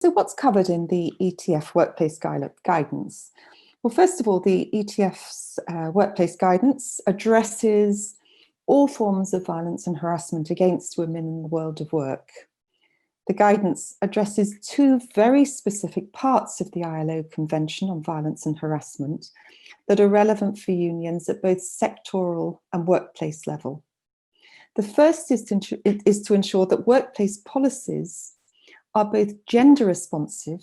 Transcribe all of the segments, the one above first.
So what's covered in the ETF Workplace Guidance? Well, first of all, the ETF's Workplace Guidance addresses all forms of violence and harassment against women in the world of work. The guidance addresses two very specific parts of the ILO Convention on Violence and Harassment that are relevant for unions at both sectoral and workplace level. The first is to ensure that workplace policies are both gender responsive,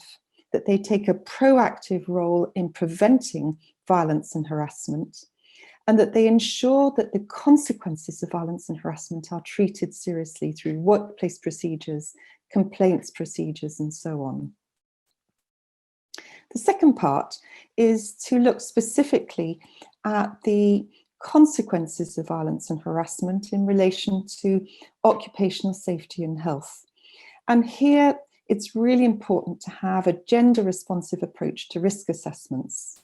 that they take a proactive role in preventing violence and harassment, and that they ensure that the consequences of violence and harassment are treated seriously through workplace procedures, complaints procedures, and so on. The second part is to look specifically at the consequences of violence and harassment in relation to occupational safety and health. And here it's really important to have a gender responsive approach to risk assessments.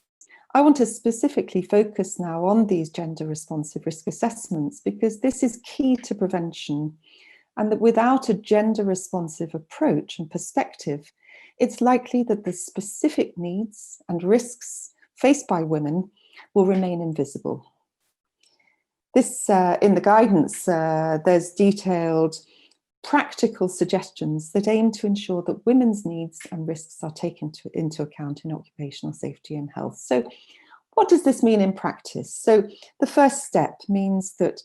I want to specifically focus now on these gender responsive risk assessments because this is key to prevention, and that without a gender responsive approach and perspective, it's likely that the specific needs and risks faced by women will remain invisible. This, in the guidance, there's detailed practical suggestions that aim to ensure that women's needs and risks are taken into account in occupational safety and health. So what does this mean in practice? So the first step means that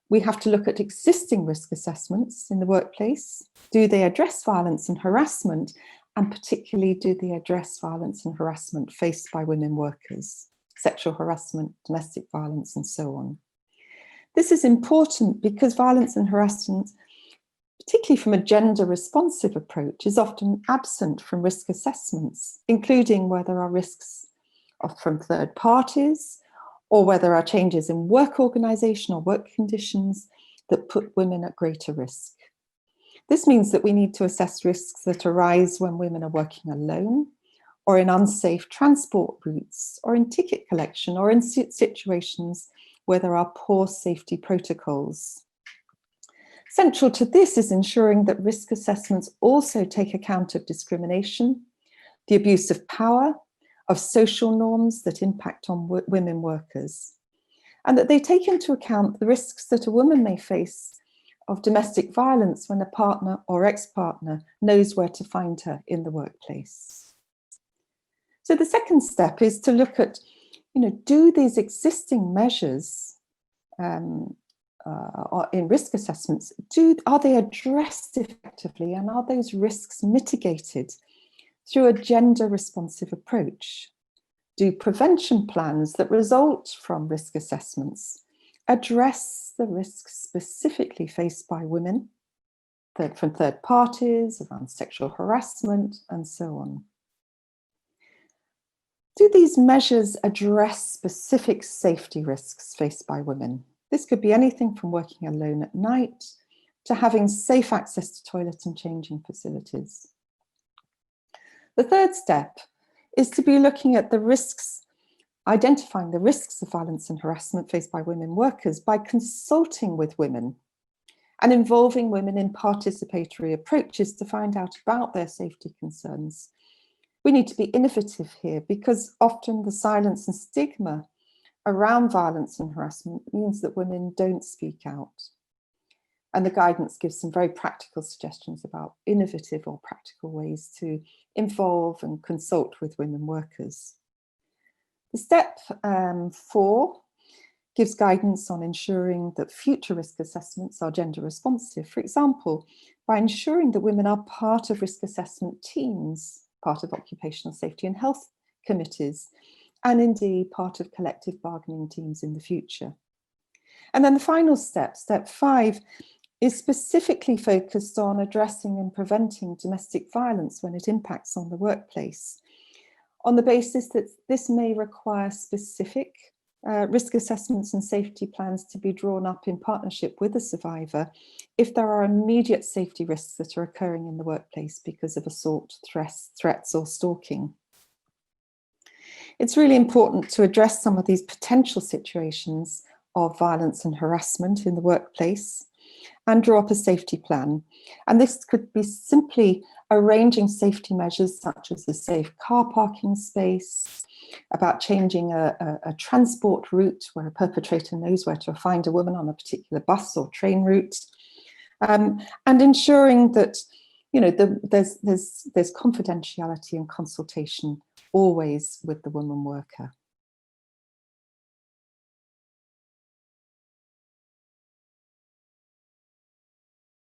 we have to look at existing risk assessments in the workplace. Do they address violence and harassment? And particularly, do they address violence and harassment faced by women workers, sexual harassment, domestic violence, and so on? This is important because violence and harassment, particularly from a gender responsive approach, is often absent from risk assessments, including where there are risks from third parties, or where there are changes in work organisation or work conditions that put women at greater risk. This means that we need to assess risks that arise when women are working alone, or in unsafe transport routes, or in ticket collection, or in situations where there are poor safety protocols. Central to this is ensuring that risk assessments also take account of discrimination, the abuse of power, of social norms that impact on women workers, and that they take into account the risks that a woman may face of domestic violence when a partner or ex-partner knows where to find her in the workplace. So the second step is to look at, do these existing measures in risk assessments, are they addressed effectively, and are those risks mitigated through a gender responsive approach? Do prevention plans that result from risk assessments address the risks specifically faced by women from third parties, around sexual harassment, and so on? Do these measures address specific safety risks faced by women? This could be anything from working alone at night to having safe access to toilet and changing facilities. The third step is to be looking at the risks, identifying the risks of violence and harassment faced by women workers by consulting with women and involving women in participatory approaches to find out about their safety concerns. We need to be innovative here because often the silence and stigma around violence and harassment means that women don't speak out. And the guidance gives some very practical suggestions about innovative or practical ways to involve and consult with women workers. The step 4 gives guidance on ensuring that future risk assessments are gender responsive. For example, by ensuring that women are part of risk assessment teams, part of occupational safety and health committees, and indeed part of collective bargaining teams in the future. And then the final step, step 5, is specifically focused on addressing and preventing domestic violence when it impacts on the workplace, on the basis that this may require specific risk assessments and safety plans to be drawn up in partnership with the survivor if there are immediate safety risks that are occurring in the workplace because of assault, threats, or stalking. It's really important to address some of these potential situations of violence and harassment in the workplace. and draw up a safety plan. And this could be simply arranging safety measures such as a safe car parking space, about changing a transport route where a perpetrator knows where to find a woman on a particular bus or train route, and ensuring that there's confidentiality and consultation always with the woman worker.